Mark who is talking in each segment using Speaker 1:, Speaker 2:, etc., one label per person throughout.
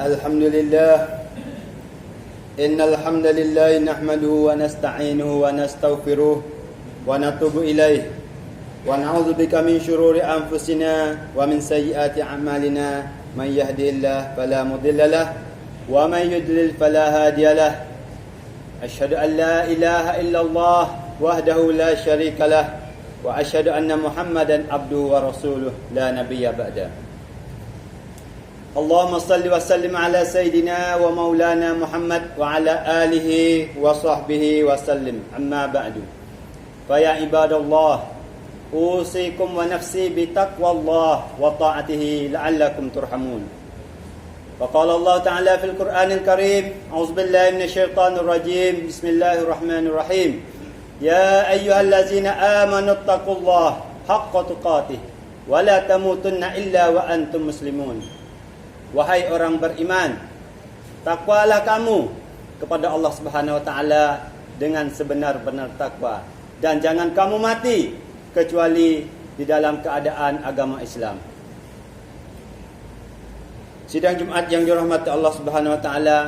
Speaker 1: Alhamdulillah. Innal hamdalillah nahmaduhu wa nasta'inuhu wa nastaghfiruh wa natubu ilaih. Wa na'udzu bika min syururi anfusina wa min sayyiati a'malina. Man yahdihillahu fala mudilla lahu wa man yudlil fala hadiya lahu. Asyhadu an la ilaha illallah wahdahu la syarika lahu wa asyhadu anna Muhammadan abduhu wa rasuluh la nabiyya ba'da. Allahumma salli wa sallim ala Sayyidina wa Maulana Muhammad wa ala alihi wa sahbihi wa sallim. Amma ba'du. Faya ibadallah, usikum wa nafsi bi taqwallah wa ta'atihi la'allakum turhamun. Wa qala Allah Ta'ala fil Qur'anil Karim, a'udzu billahi minasy syaithanir rajim. Bismillahirrahmanirrahim. Ya ayyuhallazina amanu taqullaha haqqa tuqatih wa la tamutunna illa wa antum muslimun. Wahai orang beriman, takwalah kamu kepada Allah Subhanahu wa taala dengan sebenar-benar takwa, dan jangan kamu mati kecuali di dalam keadaan agama Islam. Sidang Jumat yang dirahmati Allah Subhanahu wa taala,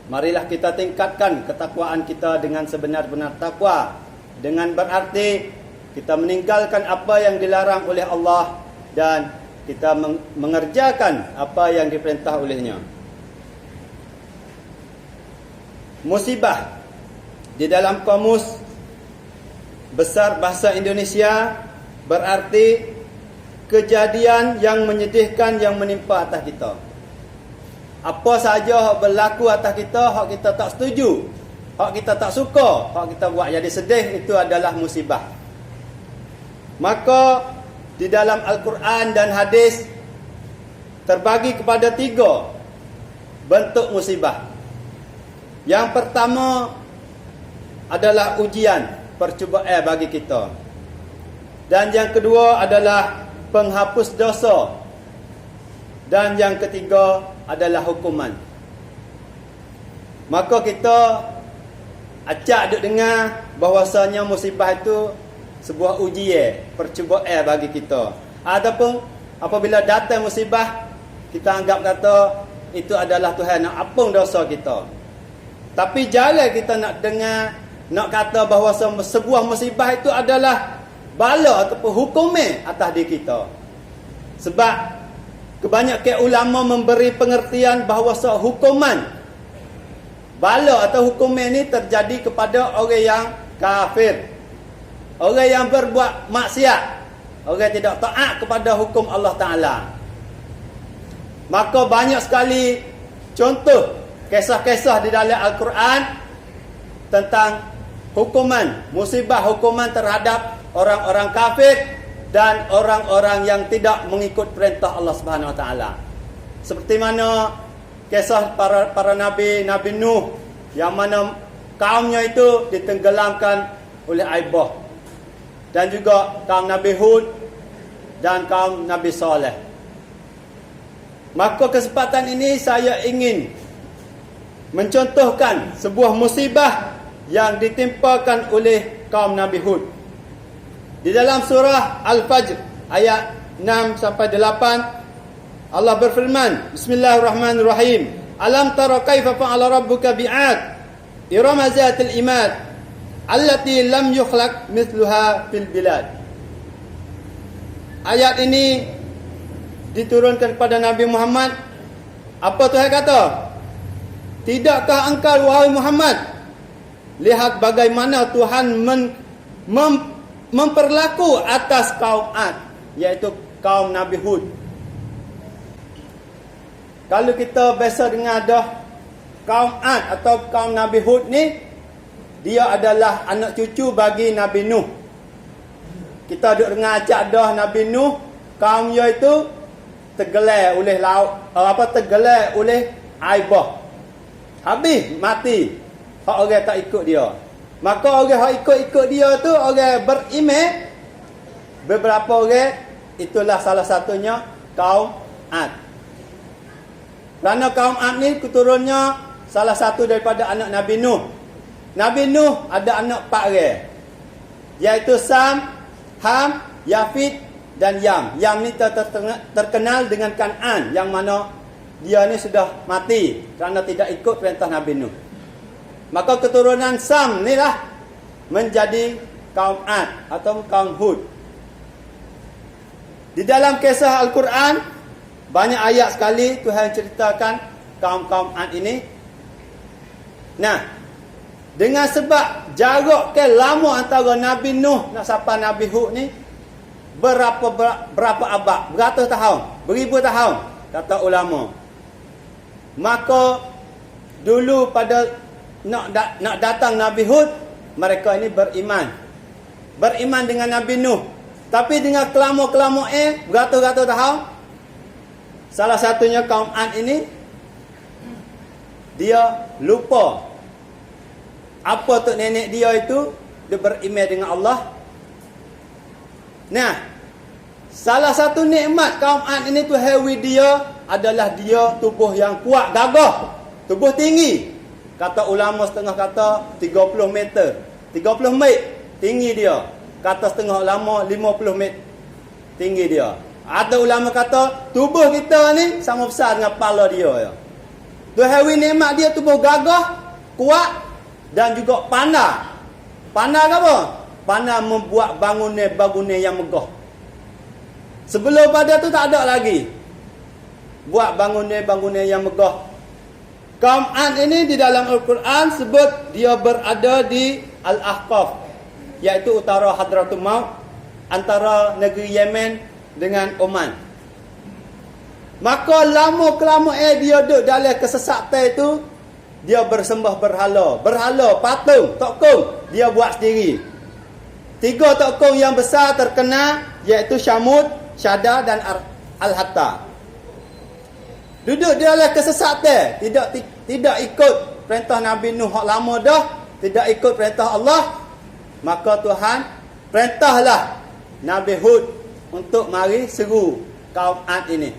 Speaker 1: marilah kita tingkatkan ketakwaan kita dengan sebenar-benar takwa, dengan berarti kita meninggalkan apa yang dilarang oleh Allah dan kita mengerjakan apa yang diperintah olehnya. Musibah di dalam kamus besar bahasa Indonesia berarti kejadian yang menyedihkan yang menimpa atas kita. Apa saja yang berlaku atas kita, hak kita tak setuju, hak kita tak suka, hak kita buat jadi sedih, itu adalah musibah. Maka di dalam Al-Quran dan hadis terbagi kepada 3 bentuk musibah. Yang pertama adalah ujian, percubaan bagi kita. Dan yang kedua adalah penghapus dosa. Dan yang ketiga adalah hukuman. Maka kita acak duk dengar bahawasanya musibah itu sebuah ujian, percubaan bagi kita. Ataupun apabila datang musibah, kita anggap kata itu adalah Tuhan nak ampun dosa kita. Tapi jangan kita nak dengar, nak kata bahawa sebuah musibah itu adalah bala ataupun hukuman atas diri kita. Sebab kebanyakan ulama memberi pengertian bahawa hukuman, bala atau hukuman ini terjadi kepada orang yang kafir, orang yang berbuat maksiat, orang tidak taat kepada hukum Allah Ta'ala. Maka banyak sekali contoh kisah-kisah di dalam Al-Quran tentang hukuman, musibah hukuman terhadap orang-orang kafir dan orang-orang yang tidak mengikut perintah Allah Subhanahu Wa Ta'ala. Seperti mana kisah para nabi, Nabi Nuh, yang mana kaumnya itu ditenggelamkan oleh air bah. Dan juga kaum Nabi Hud dan kaum Nabi Saleh. Maka kesempatan ini saya ingin mencontohkan sebuah musibah yang ditimpakan oleh kaum Nabi Hud. Di dalam surah Al-Fajr ayat 6 sampai 8, Allah berfirman, Bismillahirrahmanirrahim. Alam tara kaifa fa'ala rabbuka bi'ad irama zatil imad allati lam yukhlaq mithluha fil bilad. Ayat ini diturunkan kepada Nabi Muhammad. Apa Tuhan kata? Tidakkah engkau wahai Muhammad lihat bagaimana Tuhan memperlaku atas kaum Ad, iaitu kaum Nabi Hud. Kalau kita biasa dengar dah kaum Ad atau kaum Nabi Hud ni, dia adalah anak cucu bagi Nabi Nuh. Kita duk dengar acak dah Nabi Nuh, kaum dia itu tergelar oleh laut, tergelar oleh air bah. Habis mati hak orang tak ikut dia. Maka orang hak ikut dia tu orang beriman. Beberapa orang, itulah salah satunya kaum Ad. Kerana kaum Ad ni keturunnya salah satu daripada anak Nabi Nuh. Nabi Nuh ada anak 4 orang, iaitu Sam, Ham, Yafid dan Yam. Yam ni terkenal dengan Kan'an, yang mana dia ni sudah mati kerana tidak ikut perintah Nabi Nuh. Maka keturunan Sam ni lah menjadi kaum Ad atau kaum Hud. Di dalam kisah Al-Quran banyak ayat sekali Tuhan ceritakan kaum-kaum Ad ini. Nah, dengan sebab jarak ke lama antara Nabi Nuh nak sampai Nabi Hud ni berapa abad, beratus tahun, beribu tahun kata ulama. Maka dulu pada nak datang Nabi Hud, mereka ini beriman dengan Nabi Nuh. Tapi dengan kelama-kelama beratus-ratus tahun, salah satunya kaum Ad ini dia lupa apa tok nenek dia itu, dia beriman dengan Allah. Nah, salah satu nikmat kaum Ad ini tu hewi dia adalah dia tubuh yang kuat, gagah, tubuh tinggi. Kata ulama setengah kata 30 meter, 30 meter tinggi dia. Kata setengah ulama 50 meter tinggi dia. Ada ulama kata tubuh kita ni sama besar dengan kepala dia ya. Tu hewi nikmat dia tubuh gagah, kuat dan juga pandai. Pandai ke apa? Pandai membuat bangunan-bangunan yang megah. Sebelum pada tu tak ada lagi buat bangunan-bangunan yang megah. Kaum Ad ini di dalam Al-Quran sebut dia berada di Al-Ahqaf, iaitu utara Hadratul Maut, antara negeri Yemen dengan Oman. Maka lama-kelama dia duduk dalam kesesatan itu, dia bersembah berhala, patung, tokong dia buat sendiri. 3 tokong yang besar terkenal iaitu Syamud, Syada dan Al-Hatta. Duduk dia dalam kesesatan, tidak ikut perintah Nabi Nuh hak lama dah, tidak ikut perintah Allah. Maka Tuhan perintahlah Nabi Hud untuk mari seru kaum Ad ini.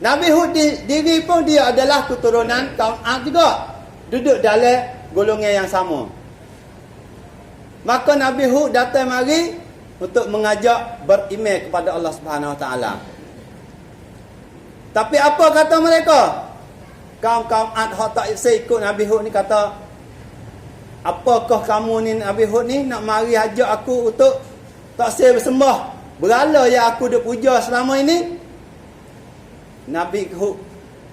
Speaker 1: Nabi Hud diri pun dia adalah keturunan kaum Ad juga, duduk dalam golongan yang sama. Maka Nabi Hud datang mari untuk mengajak beriman kepada Allah Subhanahu Wa Taala. Tapi apa kata mereka? Kaum-kaum Ad hak tak ikut Nabi Hud ni kata, apakah kamu ni Nabi Hud ni nak mari ajak aku untuk tak bersembah berhala yang aku duk puja selama ini? Nabi Hud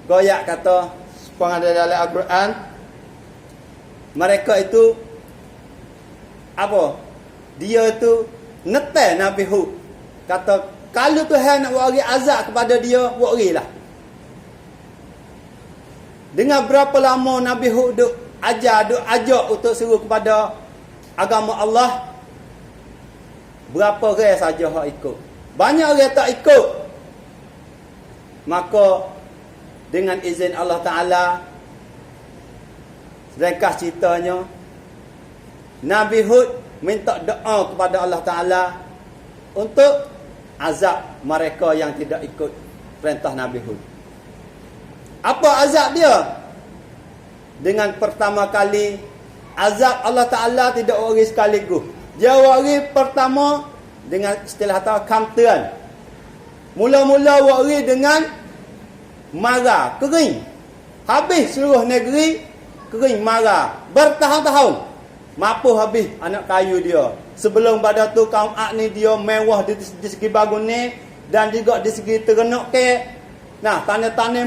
Speaker 1: goyak kata, sepang ada dalam Al-Quran, mereka itu apa? Dia itu netai Nabi Hud. Kata, kalau Tuhan nak beri azab kepada dia, berilah. Dengan berapa lama Nabi Hud duk ajak untuk seru kepada agama Allah, berapa orang saja hak ikut. Banyak orang tak ikut. Maka dengan izin Allah Ta'ala, ringkas ceritanya, Nabi Hud minta doa kepada Allah Ta'ala untuk azab mereka yang tidak ikut perintah Nabi Hud. Apa azab dia? Dengan pertama kali, azab Allah Ta'ala tidak wari sekaligus. Dia wari pertama dengan istilah kata kamtuan. Mula-mula wari dengan mara, kering. Habis seluruh negeri kering mara, bertahun-tahun. Mampu habis anak kayu dia. Sebelum pada tu kaum Ad ni dia mewah di segi bangunan dan juga di segi ternak ke. Nah, tanah-tanah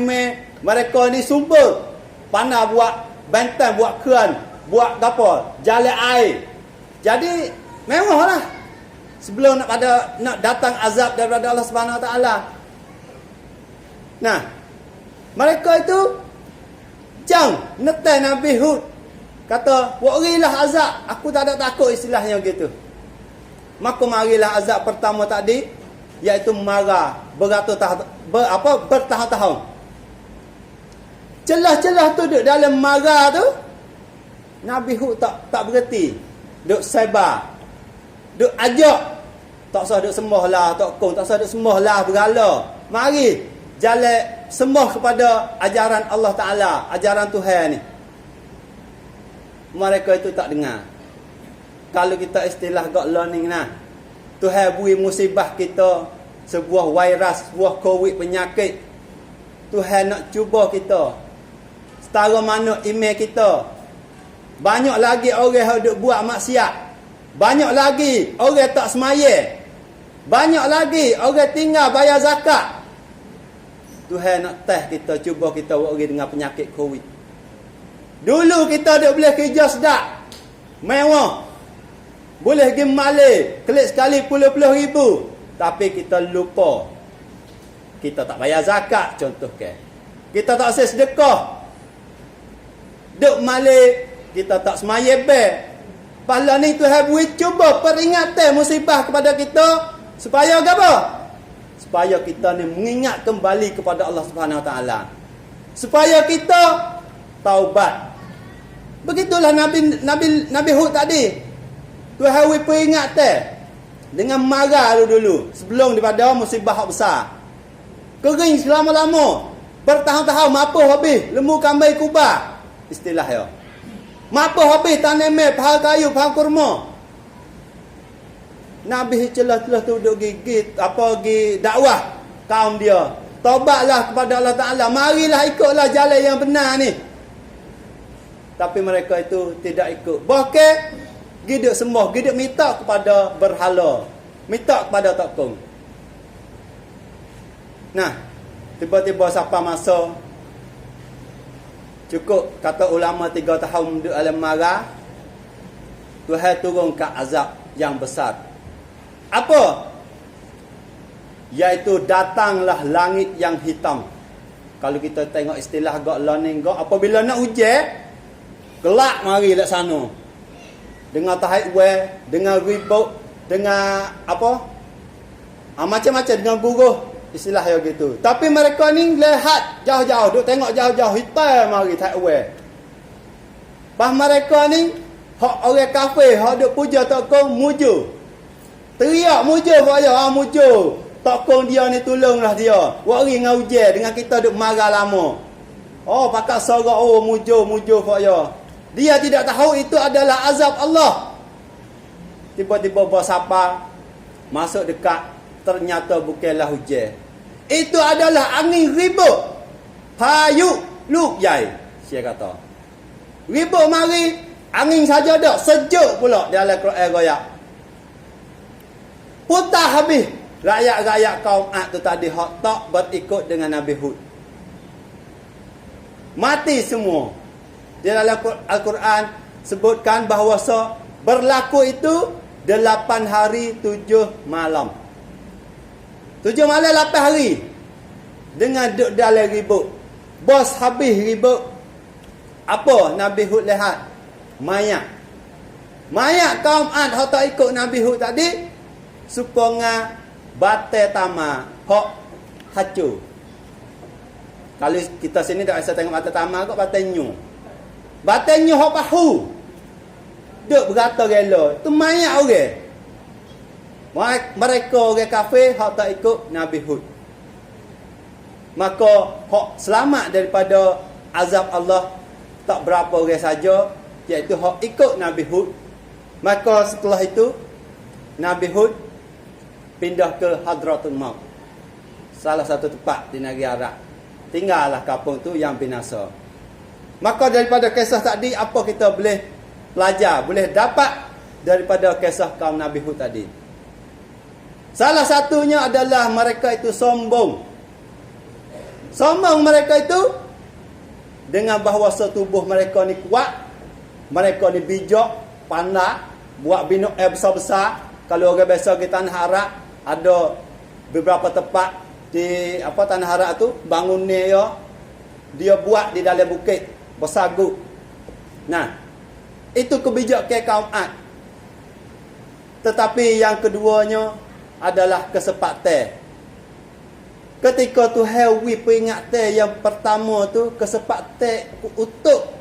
Speaker 1: mereka ni sumber pandai buat bentang, buat keran, buat apa? Jalan air. Jadi mewahlah. Sebelum nak datang azab daripada Allah Subhanahu Wa Taala. Nah, mereka itu jang netai Nabi Hud. Kata, warilah azab, aku tak ada takut, istilahnya gitu. Maka marilah azab pertama tadi, iaitu marah bertahun-tahun. Celah-celah tu duduk dalam marah tu, Nabi Hud tak berhenti. Duk sebar, duk ajak, tak usah duk sembahlah tokong, tak usah duk sembahlah berhala. Mari jalan sembah kepada ajaran Allah Ta'ala, ajaran Tuhan ni. Mereka itu tak dengar. Kalau kita istilah God learning nah, Tuhan beri musibah kita sebuah virus, sebuah COVID, penyakit. Tuhan nak cuba kita. Setara mana email kita. Banyak lagi orang yang duk buat maksiat. Banyak lagi orang tak semaya. Banyak lagi orang tinggal bayar zakat. Tuhan nak test kita, cuba kita orang dengan penyakit COVID. Dulu kita duk boleh kerja sedap, mewah, boleh pergi Malay, klik sekali puluh-puluh ribu. Tapi kita lupa, kita tak bayar zakat contoh ke. Kita tak sedekah. Duk Malay, kita tak semaya ber. Pahala ni Tuhan beri cuba peringatan musibah kepada kita supaya apa? Supaya kita ni mengingat kembali kepada Allah Subhanahu Wa Taala. Supaya kita taubat. Begitulah Nabi Hud tadi. Tuhan beri peringatan dengan marah dulu sebelum daripada musibah besar. Kering selama-lama, bertahun-tahun mampu habis lembu kambing kubah. Istilah ya. Mampu habis tanaman pohon kayu, pohon kurma. Nabi celah-celah tu duduk gigit gi dakwah kaum dia. Taubatlah kepada Allah Taala. Marilah ikutlah jalan yang benar ni. Tapi mereka itu tidak ikut. Bahkan giduk sembah, giduk minta kepada berhala, minta kepada tokong. Nah, tiba-tiba siapa masa cukup kata ulama 3 tahun duduk dalam marah, Tuhan turunkan azab yang besar. Apa? Iaitu datanglah langit yang hitam. Kalau kita tengok istilah gak learning gak, apabila nak hujan, gelap mari lek sana. Dengan tahaiway, dengan ribut, dengan apa? Macam-macam dengan guruh, istilah yang gitu. Tapi mereka ni lihat jauh-jauh, duk tengok jauh-jauh, hitam mari tahaiway. Bah mereka ni hak orang kafir, hak duk puja tokong muju. Teriak muja saya, muja. Tokong dia ni tolonglah dia. Wari dengan hujan dengan kita duk marah lama. Oh, pakat sorak muja saya. Dia tidak tahu itu adalah azab Allah. Tiba-tiba bos apa masuk dekat, ternyata bukanlah hujan. Itu adalah angin ribut. Payuk luk jai, saya kata. Ribut mari, angin saja dak, sejuk pula dalam Quran royak. Putah habis rakyat-rakyat kaum Ad tu tadi hak tak berikut dengan Nabi Hud. Mati semua. Di dalam Al-Quran sebutkan bahawa berlaku itu 8 hari 7 malam. 7 malam 8 hari. Dengan duduk dalam ribut. Bos habis ribut. Apa Nabi Hud lihat? Mayat. Mayat kaum Ad hak tak ikut Nabi Hud tadi. Supaya batai tama hok hancur. Kalau kita sini tak bisa tengok batai tama kok batai nyu. Batai nyu hok pahu. Duk berata rela. Tu mayat orang. Mereka orang kafir hok tak ikut Nabi Hud. Maka hok selamat daripada azab Allah tak berapa orang saja, iaitu hok ikut Nabi Hud. Maka setelah itu Nabi Hud pindah ke Hadratul Maut, salah satu tempat di negeri Arab. Tinggallah kampung tu yang binasa. Maka daripada kisah tadi, apa kita boleh belajar, boleh dapat daripada kisah kaum Nabi Hud tadi? Salah satunya adalah mereka itu sombong. Sombong mereka itu dengan bahawa tubuh mereka ni kuat, mereka ni bijak, pandai, buat bina besar-besar. Kalau orang biasa di tanah Arab, ada beberapa tempat di tanah Arab tu bangun ni dia buat di dalam bukit bersagu. Nah, itu kebijakan kaum Ad. Tetapi yang keduanya adalah kesempatan. Ketika Tuhan beri peringatan yang pertama tu, kesempatan untuk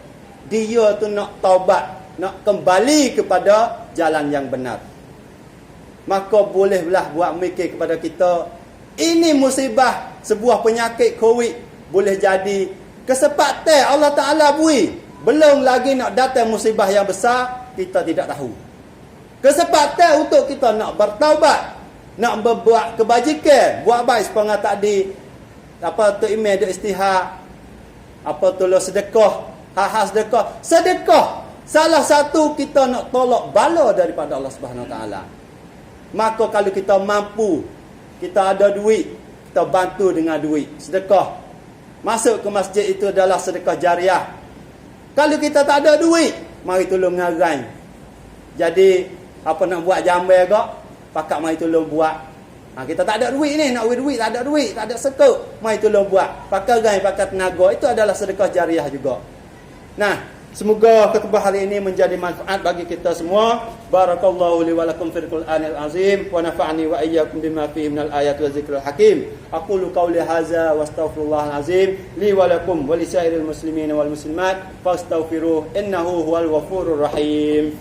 Speaker 1: dia tu nak taubat, nak kembali kepada jalan yang benar. Maka bolehlah buat mikir kepada kita, ini musibah sebuah penyakit COVID boleh jadi kesempatan Allah Ta'ala beri. Belum lagi nak datang musibah yang besar, kita tidak tahu. Kesempatan untuk kita nak bertaubat, nak berbuat kebajikan, buat baik sepengah tadi
Speaker 2: apa tu email duk istihad, apa tolong sedekah, hal-hal sedekah salah satu kita nak tolak bala daripada Allah Subhanahu Wa Taala. Maka kalau kita mampu, kita ada duit, kita bantu dengan duit, sedekah. Masuk ke masjid itu adalah sedekah jariah. Kalau kita tak ada duit, mari tolong ngarai. Jadi apa nak buat jambai gak, pakak mari tolong buat. Kita tak ada duit ni, nak duit tak ada duit, tak ada sekut, mari tolong buat. Pakai gai, pakai tenaga, itu adalah sedekah jariah juga. Nah, semoga khutbah hari ini menjadi manfaat bagi kita semua. Barakallahu li wa lakum fil Qur'anil azim wa nafa'ani wa iyyakum bima fihi minal ayati wa zikril hakim. Aqulu qawli hadza wa astaghfirullahal azim li wa lakum wa li sairil muslimin wal muslimat fastaghfiruhu innahu huwal ghafurur rahim.